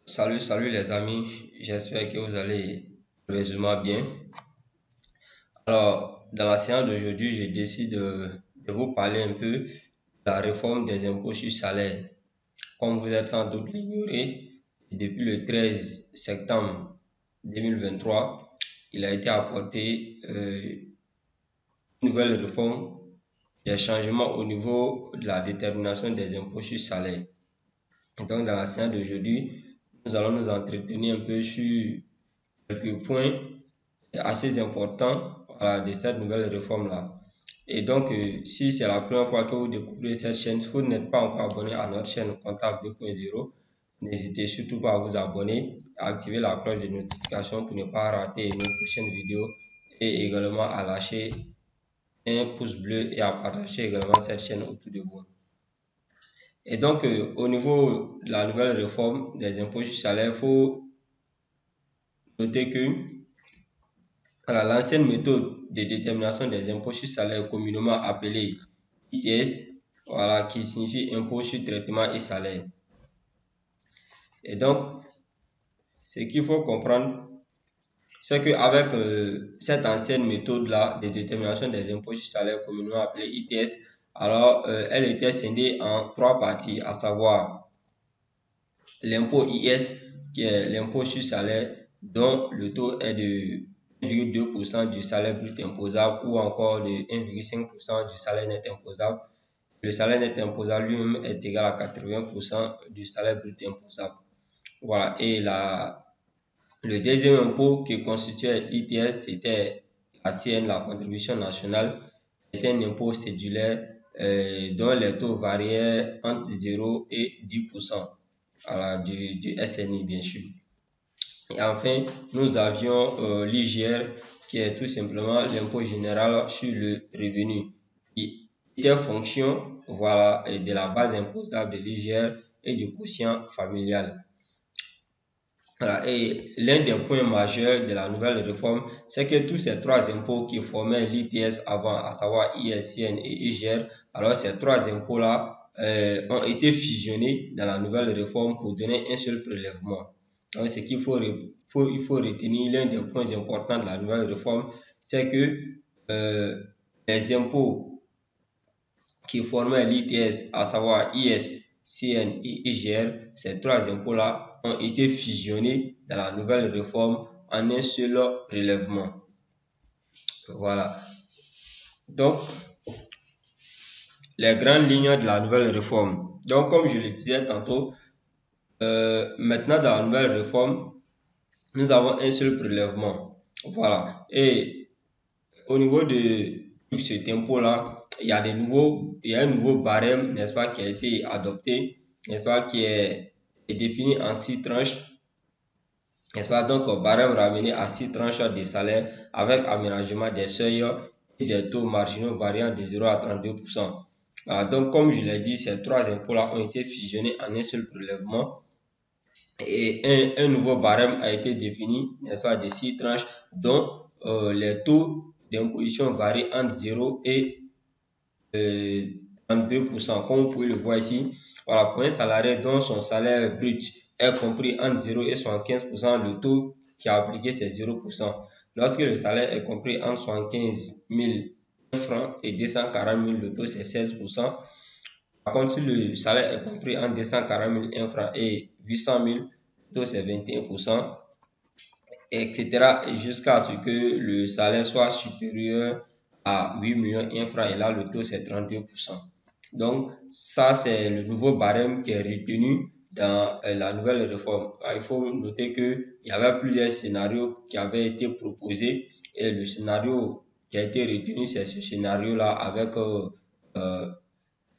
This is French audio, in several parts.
Salut les amis, j'espère que vous allez heureusement bien. Alors, dans la séance d'aujourd'hui, je décide de vous parler un peu de la réforme des impôts sur salaire. Comme vous êtes sans doute l'ignorer, depuis le 13 septembre 2023, il a été apporté une nouvelle réforme, des changements au niveau de la détermination des impôts sur salaire. Et donc, dans la séance d'aujourd'hui, nous allons nous entretenir un peu sur quelques points assez importants de cette nouvelle réforme-là. Et donc, si c'est la première fois que vous découvrez cette chaîne, si vous n'êtes pas encore abonné à notre chaîne Comptable 2.0, n'hésitez surtout pas à vous abonner, à activer la cloche de notification pour ne pas rater nos prochaines vidéos et également à lâcher un pouce bleu et à partager également cette chaîne autour de vous. Et donc, au niveau de la nouvelle réforme des impôts sur salaire, il faut noter que l'ancienne méthode de détermination des impôts sur salaire, communément appelée ITS, qui signifie impôt sur traitement et salaire. Et donc, ce qu'il faut comprendre, c'est qu'avec cette ancienne méthode-là de détermination des impôts sur salaire, communément appelée ITS, alors elle était scindée en trois parties, à savoir l'impôt IS, qui est l'impôt sur salaire, dont le taux est de 1,2% du salaire brut imposable ou encore de 1,5% du salaire net imposable. Le salaire net imposable lui-même est égal à 80% du salaire brut imposable. Voilà. Et le deuxième impôt qui constituait l'ITS, c'était la CN, la contribution nationale, était un impôt cédulaire dont les taux variaient entre 0 et 10%. Du SNI, bien sûr. Et enfin, nous avions l'IGR, qui est tout simplement l'impôt général sur le revenu, qui était fonction de la base imposable de l'IGR et du quotient familial. Et l'un des points majeurs de la nouvelle réforme, c'est que tous ces trois impôts qui formaient l'ITS avant, à savoir ISCN et IGR, alors ces trois impôts-là ont été fusionnés dans la nouvelle réforme pour donner un seul prélèvement. Donc, ce qu'il faut retenir, l'un des points importants de la nouvelle réforme, c'est que les impôts qui formaient l'ITS, à savoir IS, CN et IGR, ces trois impôts-là ont été fusionnés dans la nouvelle réforme en un seul prélèvement. Voilà. Donc, les grandes lignes de la nouvelle réforme. Donc, comme je le disais tantôt, maintenant dans la nouvelle réforme, nous avons un seul prélèvement. Voilà. Et au niveau de cet impôt-là, il y a un nouveau barème, n'est-ce pas, qui a été adopté, n'est-ce pas, qui est défini en 6 tranches, n'est-ce pas, donc barème ramené à 6 tranches de salaire avec aménagement des seuils et des taux marginaux variant de 0 à 32%. Donc, comme je l'ai dit, ces trois impôts-là ont été fusionnés en un seul prélèvement et un nouveau barème a été défini, n'est-ce pas, de 6 tranches dont les taux d'imposition varient entre 0 et 32%. Comme vous pouvez le voir ici, voilà, pour un salarié dont son salaire brut est compris entre 0 et 75%, le taux qui est appliqué, c'est 0%. Lorsque le salaire est compris entre 75 000 francs et 240 000, le taux c'est 16%. Par contre, si le salaire est compris entre 240 000 francs et 800 000, le taux c'est 21%, etc. jusqu'à ce que le salaire soit supérieur à 8 millions 1 francs et là, le taux c'est 32%. Donc, ça, c'est le nouveau barème qui est retenu dans la nouvelle réforme. Il faut noter qu'il y avait plusieurs scénarios qui avaient été proposés et le scénario qui a été retenu, c'est ce scénario-là avec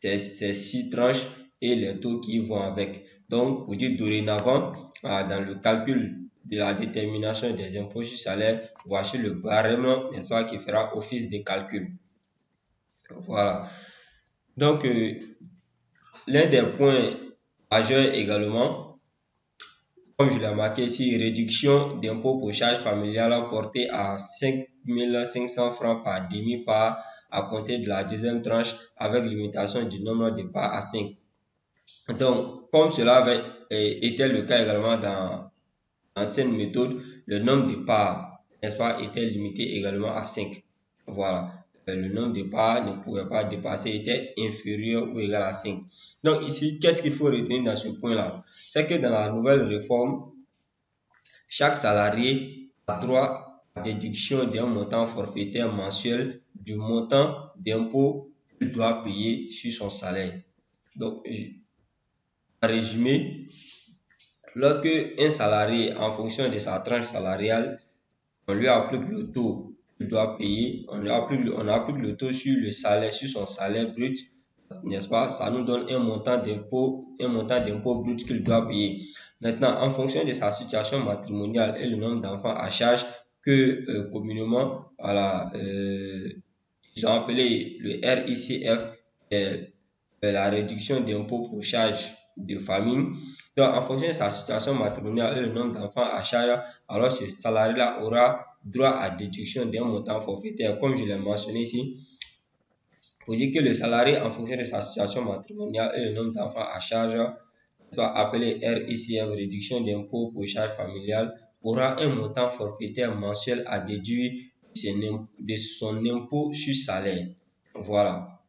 ces 6 tranches et les taux qui vont avec. Donc, pour dire dorénavant, dans le calcul de la détermination des impôts sur salaire, voici le barème, n'est-ce pas, qui fera office de calcul. Voilà. Donc, l'un des points majeurs également, comme je l'ai marqué ici, réduction d'impôt pour charges familiales portée à 5 500 francs par demi-part à compter de la deuxième tranche avec limitation du nombre de parts à 5. Donc, comme cela avait était le cas également dans l'ancienne méthode, le nombre de parts, n'est-ce pas, était limité également à 5. Voilà. Le nombre de parts ne pouvait pas dépasser, était inférieur ou égal à 5. Donc ici, qu'est-ce qu'il faut retenir dans ce point-là? C'est que dans la nouvelle réforme, chaque salarié a droit à déduction d'un montant forfaitaire mensuel du montant d'impôt qu'il doit payer sur son salaire. Donc, en résumé, lorsque un salarié, en fonction de sa tranche salariale, on lui applique le taux qu'il doit payer, on applique le taux sur le salaire, sur son salaire brut, n'est-ce pas? Ça nous donne un montant d'impôt brut qu'il doit payer. Maintenant, en fonction de sa situation matrimoniale et le nombre d'enfants à charge que communément, voilà, ils ont appelé le RICF, la réduction d'impôt pour charge de famille. Donc, en fonction de sa situation matrimoniale et le nombre d'enfants à charge, alors ce salarié-là aura droit à déduction d'un montant forfaitaire, comme je l'ai mentionné ici. Pour dire que le salarié, en fonction de sa situation matrimoniale et le nombre d'enfants à charge, soit appelé RICF, réduction d'impôt pour charge familiale, aura un montant forfaitaire mensuel à déduire de son impôt sur salaire. Voilà.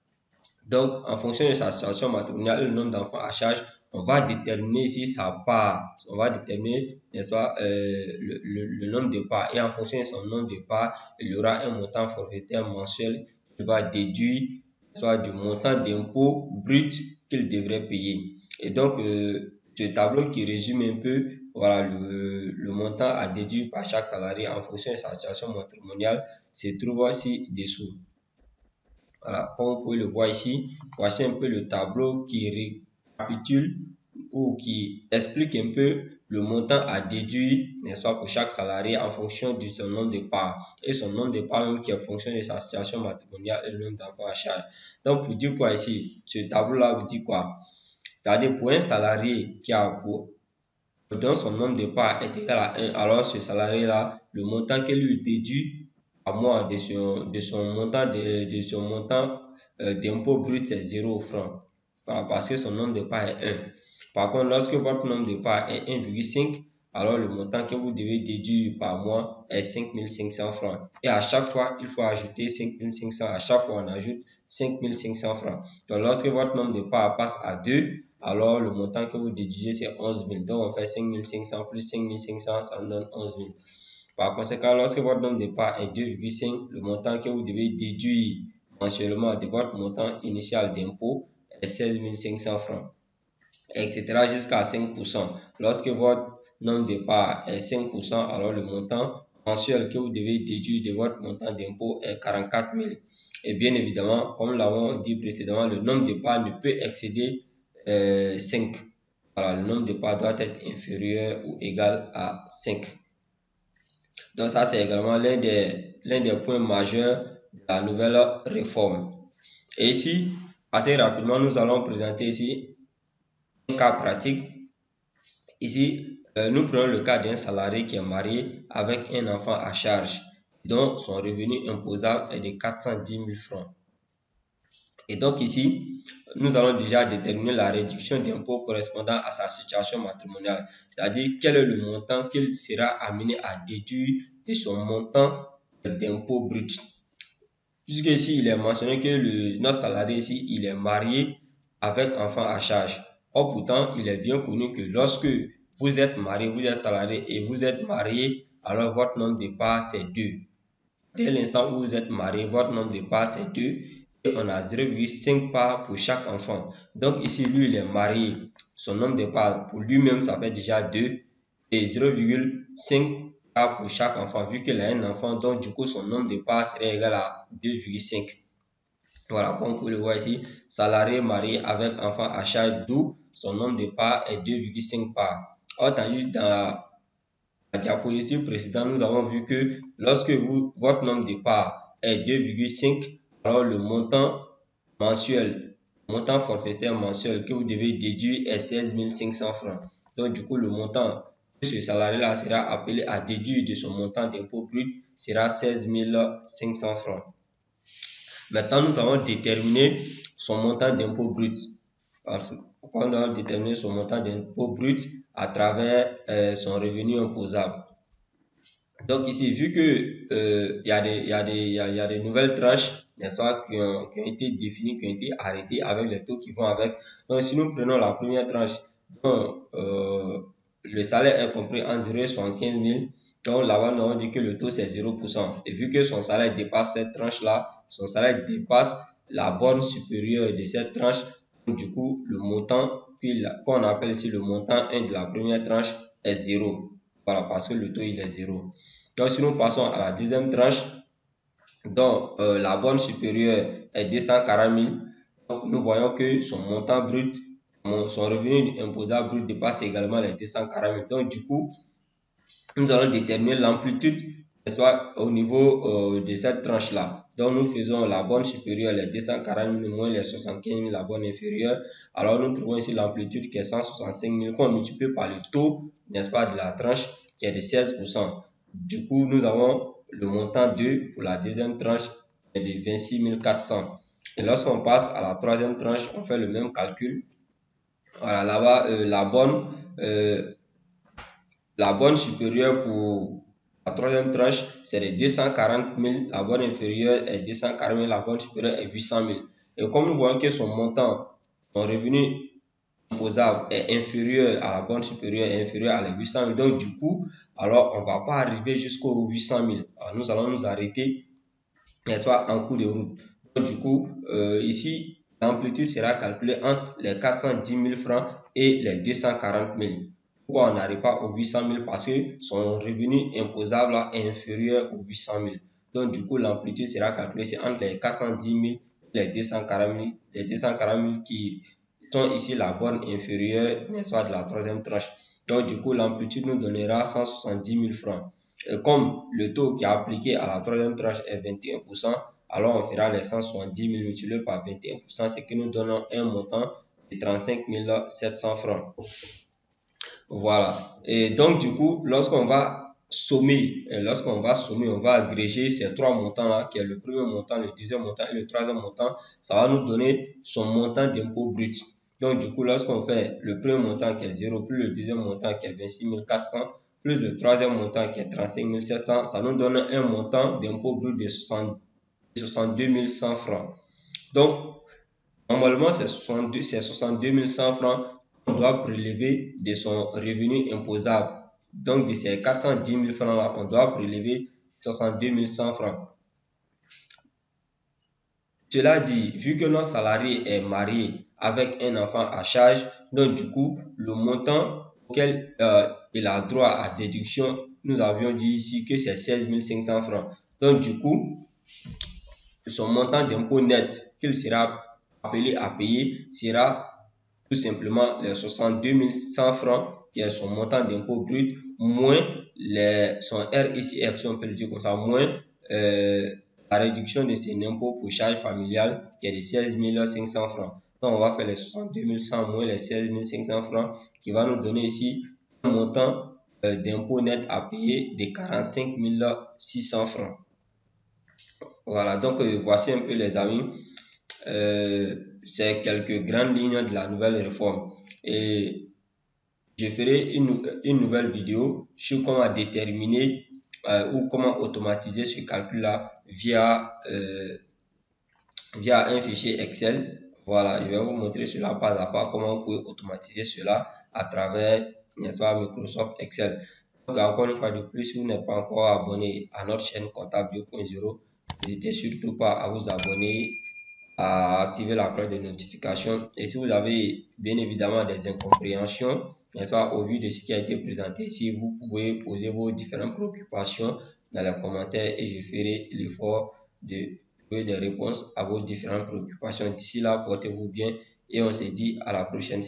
Donc, en fonction de sa situation matrimoniale et le nombre d'enfants à charge, on va déterminer ici sa part. On va déterminer, n'est-ce pas, le nombre de parts. Et en fonction de son nombre de parts, il y aura un montant forfaitaire mensuel qui va déduire, soit du montant d'impôt brut qu'il devrait payer. Et donc, ce tableau qui résume un peu, voilà, le montant à déduire par chaque salarié en fonction de sa situation matrimoniale se trouve ci-dessous. Voilà, comme vous pouvez le voir ici, voici un peu le tableau qui récapitule ou qui explique un peu le montant à déduire, n'est-ce pas, pour chaque salarié en fonction de son nombre de parts. Et son nombre de parts même qui est en fonction de sa situation matrimoniale et le nombre d'enfants à charge. Donc, pour dire quoi ici, ce tableau-là vous dit quoi? C'est-à-dire pour un salarié qui a dont son nombre de parts est égal à 1, alors ce salarié-là, le montant qu'il lui déduit à mois de son montant d'impôt brut, c'est 0 francs. Voilà, parce que son nombre de parts est 1. Par contre, lorsque votre nombre de parts est 1,5, alors le montant que vous devez déduire par mois est 5500 francs. Et à chaque fois, il faut ajouter 5500. À chaque fois, on ajoute 5500 francs. Donc, lorsque votre nombre de parts passe à 2, alors le montant que vous déduisez, c'est 11 000. Donc, on fait 5500 plus 5500, ça nous donne 11 000. Par conséquent, lorsque votre nombre de parts est 2,5, le montant que vous devez déduire mensuellement de votre montant initial d'impôt est 16 500 francs, etc. jusqu'à 5%. Lorsque votre nombre de parts est 5%, alors le montant mensuel que vous devez déduire de votre montant d'impôt est 44 000. Et bien évidemment, comme nous l'avons dit précédemment, le nombre de parts ne peut excéder 5. Voilà, le nombre de parts doit être inférieur ou égal à 5. Donc ça, c'est également l'un des points majeurs de la nouvelle réforme. Et ici, assez rapidement, nous allons présenter ici un cas pratique. Ici, nous prenons le cas d'un salarié qui est marié avec un enfant à charge, dont son revenu imposable est de 410 000 francs. Et donc ici, nous allons déjà déterminer la réduction d'impôt correspondant à sa situation matrimoniale, c'est-à-dire quel est le montant qu'il sera amené à déduire de son montant d'impôt brut. Puisque ici, il est mentionné que notre salarié ici, il est marié avec enfant à charge. Or, pourtant, il est bien connu que lorsque vous êtes marié, vous êtes salarié et vous êtes marié, alors votre nombre de parts, c'est 2. Dès l'instant où vous êtes marié, votre nombre de parts, c'est 2. Et on a 0,5 parts pour chaque enfant. Donc ici, lui, il est marié. Son nombre de parts, pour lui-même, ça fait déjà 2. Et 0,5 parts pour chaque enfant, vu qu'il a un enfant. Donc, du coup, son nombre de parts serait égal à 2,5. Voilà, comme vous pouvez le voir ici, salarié marié avec enfant à charge, d'où son nombre de parts est 2,5 parts. Or, tandis dans la diapositive précédente, nous avons vu que lorsque votre nombre de parts est 2,5, alors le montant mensuel, montant forfaitaire mensuel que vous devez déduire est 16 500 francs. Donc, du coup, le montant que ce salarié-là sera appelé à déduire de son montant d'impôt brut sera 16 500 francs. Maintenant, nous allons déterminer son montant d'impôt brut. qu'on doit déterminer son montant d'impôt brut à travers son revenu imposable. Donc ici, vu que il y a des nouvelles tranches, n'est-ce pas, qui ont été définies, qui ont été arrêtées avec les taux qui vont avec. Donc si nous prenons la première tranche, donc, le salaire est compris en 0,75 000. Donc là-bas, nous avons dit que le taux c'est 0%. Et vu que son salaire dépasse cette tranche-là, son salaire dépasse la borne supérieure de cette tranche, donc, du coup, le montant qu'on appelle ici le montant 1 de la première tranche est 0. Voilà, parce que le taux il est 0. Donc si nous passons à la deuxième tranche, donc la borne supérieure est 240 000. Donc nous voyons que son montant brut, son revenu imposable brut dépasse également les 240 000. Donc du coup, nous allons déterminer l'amplitude, soit au niveau de cette tranche-là. Donc nous faisons la borne supérieure, les 240 000 moins les 75 000, la borne inférieure. Alors nous trouvons ici l'amplitude qui est 165 000 qu'on multiplie par le taux, n'est-ce pas, de la tranche qui est de 16%. Du coup, nous avons le montant 2 pour la deuxième tranche est de 26 400. Et lorsqu'on passe à la troisième tranche, on fait le même calcul. Voilà, là-bas, la borne supérieure pour la troisième tranche, c'est de 240 000. La borne inférieure est 240 000. La borne supérieure est 800 000. Et comme nous voyons que son montant, son revenu imposable est inférieur à la borne supérieure, est inférieur à les 800 000. Donc, du coup, alors on ne va pas arriver jusqu'aux 800 000. Alors, nous allons nous arrêter, n'est-ce pas, en cours de route. Donc, du coup, ici, l'amplitude sera calculée entre les 410 000 francs et les 240 000. Pourquoi on n'arrive pas aux 800 000? Parce que son revenu imposable est inférieur aux 800 000. Donc, du coup, l'amplitude sera calculée entre les 410 000 et les 240 000. Les 240 000 qui sont ici la borne inférieure, n'est-ce pas, de la troisième tranche. Donc, du coup, l'amplitude nous donnera 170 000 francs. Et comme le taux qui est appliqué à la troisième tranche est 21%, alors on fera les 170 000 multipliés par 21%, ce qui nous donne un montant de 35 700 francs. Voilà. Et donc, du coup, lorsqu'on va sommer, on va agréger ces trois montants-là, qui est le premier montant, le deuxième montant et le troisième montant, ça va nous donner son montant d'impôt brut. Donc, du coup, lorsqu'on fait le premier montant qui est 0, plus le deuxième montant qui est 26 400, plus le troisième montant qui est 35 700, ça nous donne un montant d'impôt brut de 62 100 francs. Donc, normalement, c'est 62 100 francs qu'on doit prélever de son revenu imposable. Donc, de ces 410 000 francs-là, on doit prélever 62 100 francs. Cela dit, vu que notre salarié est marié avec un enfant à charge, donc du coup, le montant auquel il a droit à déduction, nous avions dit ici que c'est 16 500 francs. Donc du coup, son montant d'impôt net qu'il sera appelé à payer sera tout simplement les 62 100 francs, qui est son montant d'impôt brut, moins son RICF, si on peut le dire comme ça, moins la réduction de ses impôts pour charges familiales, qui est de 16 500 francs. Donc, on va faire les 62 100 moins les 16 500 francs, qui va nous donner ici un montant d'impôt net à payer de 45 600 francs. Voilà, donc voici un peu les amis. C'est quelques grandes lignes de la nouvelle réforme. Et je ferai une nouvelle vidéo sur comment déterminer ou comment automatiser ce calcul-là via un fichier Excel. Voilà, je vais vous montrer cela pas à pas, comment vous pouvez automatiser cela à travers, n'est-ce pas, Microsoft Excel. Donc, encore une fois de plus, si vous n'êtes pas encore abonné à notre chaîne Comptable 2.0, n'hésitez surtout pas à vous abonner, à activer la cloche de notification. Et si vous avez bien évidemment des incompréhensions, n'est-ce pas, au vu de ce qui a été présenté ici, vous pouvez poser vos différentes préoccupations dans les commentaires et je ferai l'effort de trouver des réponses à vos différentes préoccupations. D'ici là, portez-vous bien et on se dit à la prochaine.